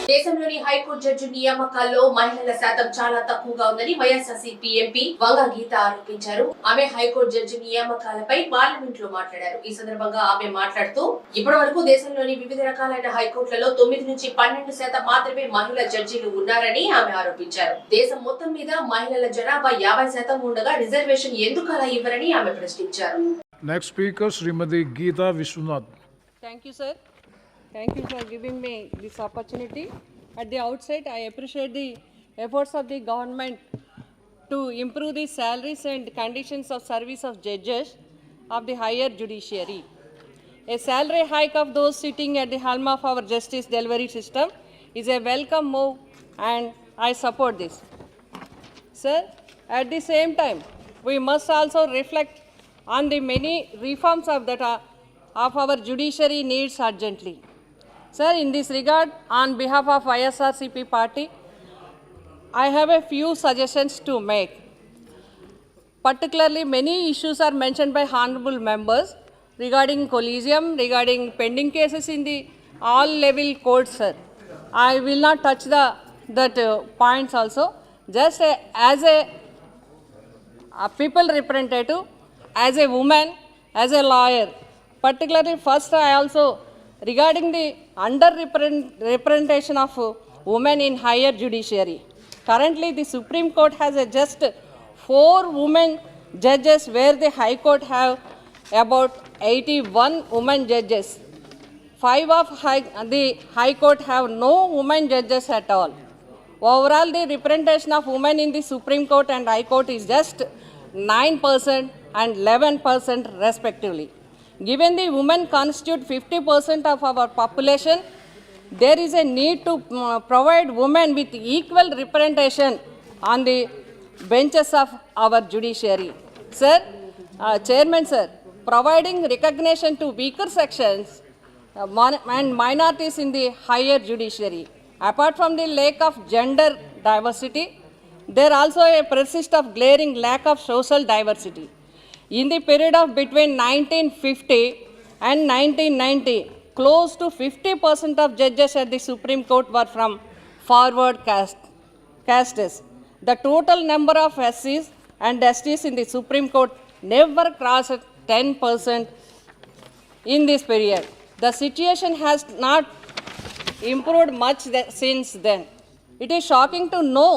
దేశంలోని high court judge నియామకాల్లో మహిళల శాతం చాలా తక్కువగా ఉందని YCP ఎంపీ వంగా గీత ఆరోపించారు. ఆమె హైకోర్టు జడ్జి నియామకాలపై పార్లమెంట్ లో మాట్లాడారు. ఈ సందర్భంగా ఆమె మాట్లాడుతూ ఇప్పటివరకు దేశంలోని వివిధ రకాలైన హైకోర్టులలో 9 నుంచి 12% మాత్రమే మహిళా జడ్జీలు ఉన్నారని ఆమె ఆరోపించారు. దేశం మొత్తం మీద మహిళల జనాభా 50% ఉండగా రిజర్వేషన్ ఎందుకు అలా ఇవ్వరని ఆమె ప్రశ్నించారు. Next speaker, Srimati Geeta Vishwanath. Thank you, sir. Thank you for giving me this opportunity. At the outset, I appreciate the efforts of the government to improve the salaries and conditions of service of judges of the higher judiciary. A salary hike of those sitting at the helm of our justice delivery system is a welcome move, and I support this. Sir, at the same time, we must also reflect on the many reforms of our judiciary needs urgently. Sir, in this regard, on behalf of YCP party, I have a few suggestions to make. Particularly, many issues are mentioned by honorable members regarding collegium, regarding pending cases in the all-level courts, sir. I will not touch that points also. Just as a people representative, as a woman, as a lawyer, particularly first I also regarding the underrepresentation of women in higher judiciary. Currently the Supreme Court has just 4 women judges, where the High Court have about 81 women judges. 5 of the High Court have no women judges at all. Overall, the representation of women in the Supreme Court and High Court is just 9% and 11% respectively. Given the women constitute 50% of our population, there is a need to provide women with equal representation on the benches of our judiciary. Sir, Chairman sir, providing recognition to weaker sections and minorities in the higher judiciary. Apart from the lack of gender diversity, there also persists of glaring lack of social diversity. In the period of between 1950 and 1990, close to 50% of judges at the Supreme Court were from forward castes. The total number of SCs and STs in the Supreme Court never crossed 10% in this period. The situation has not improved much since then. It is shocking to know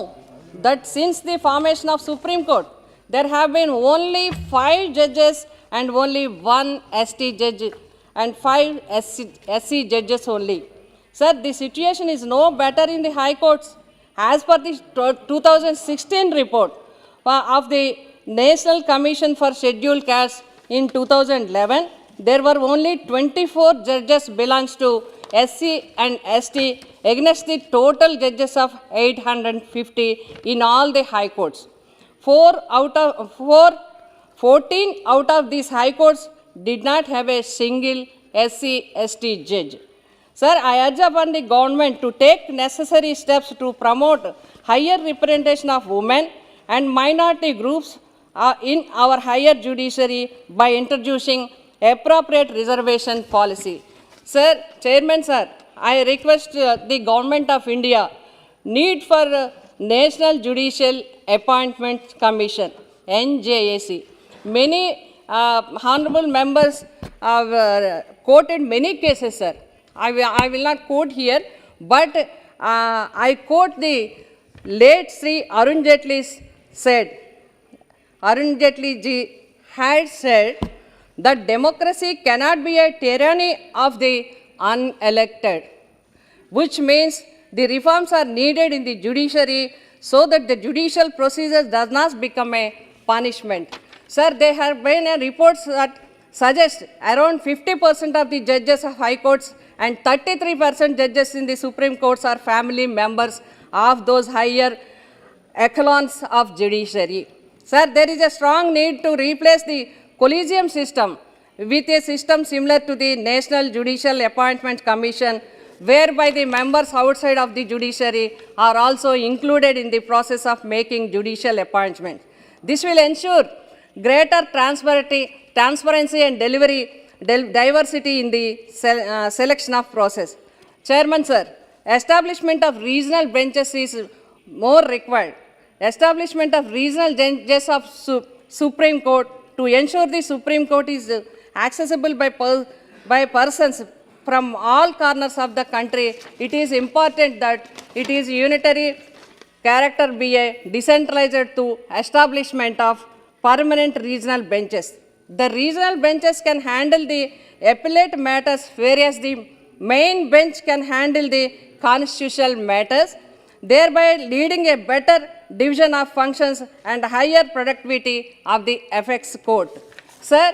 that since the formation of Supreme Court, there have been only 5 judges and only 1 ST judge and 5 SC judges only. Sir, the situation is no better in the High Courts. As per the 2016 report of the National Commission for Scheduled Castes in 2011, there were only 24 judges belongs to SC and ST against the total judges of 850 in all the High Courts. 14 out of these High Courts did not have a single SC/ST judge. Sir, I urge upon the government to take necessary steps to promote higher representation of women and minority groups in our higher judiciary by introducing appropriate reservation policy. Sir, Chairman sir, I request the Government of India need for National Judicial Appointment Commission, NJAC. Many honorable members have quoted many cases, sir. I will not quote here, but I quote the late Sri Arun Jaitley said. Arun Jaitley ji had said that democracy cannot be a tyranny of the unelected, which means the reforms are needed in the judiciary so that the judicial procedure does not become a punishment. Sir, there have been reports that suggest around 50% of the judges of High Courts and 33% judges in the Supreme Courts are family members of those higher echelons of judiciary. Sir, there is a strong need to replace the collegium system with a system similar to the National Judicial Appointment Commission, whereby the members outside of the judiciary are also included in the process of making judicial appointments. This will ensure greater transparency and diversity in the selection of process. Chairman sir, establishment of regional benches is more required. Establishment of regional benches of Supreme Court to ensure the Supreme Court is accessible by persons from all corners of the country. It is important that it is unitary character be a decentralized to establishment of permanent regional benches. The regional benches can handle the appellate matters, whereas the main bench can handle the constitutional matters, thereby leading a better division of functions and higher productivity of the apex court. Sir,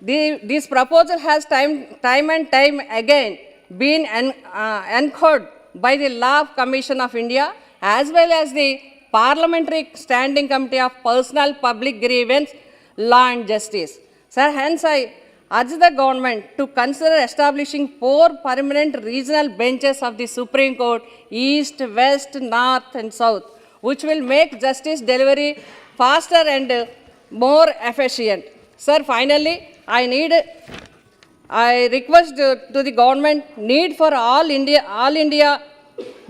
this proposal has time and time again been anchored by the Law Commission of India as well as the Parliamentary Standing Committee of Personal Public Grievance, Law and Justice. Sir, hence I urge the government to consider establishing 4 permanent regional benches of the Supreme Court, East, West, North and South, which will make justice delivery faster and more efficient. Sir, finally, I request to the government need for all India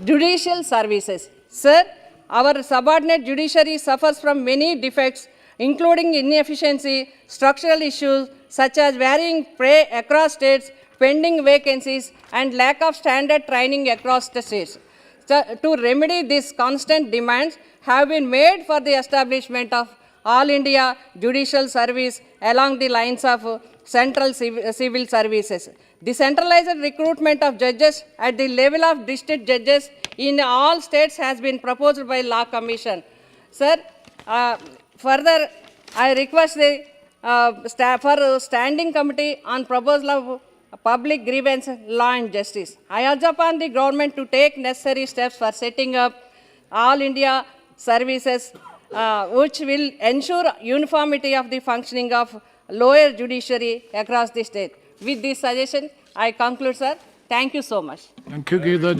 judicial services. Sir, our subordinate judiciary suffers from many defects, including inefficiency, structural issues such as varying pay across states, pending vacancies, and lack of standard training across the states. So, to remedy these constant demands have been made for the establishment of All India Judicial Service along the lines of central civil services. The centralized recruitment of judges at the level of district judges in all states has been proposed by Law Commission. Sir, further, I request the for Standing Committee on Proposal of Public Grievance, Law and Justice. I urge upon the government to take necessary steps for setting up all India services which will ensure uniformity of the functioning of lower judiciary across the state. With this suggestion, I conclude, sir. Thank you so much. Thank you, Geeta.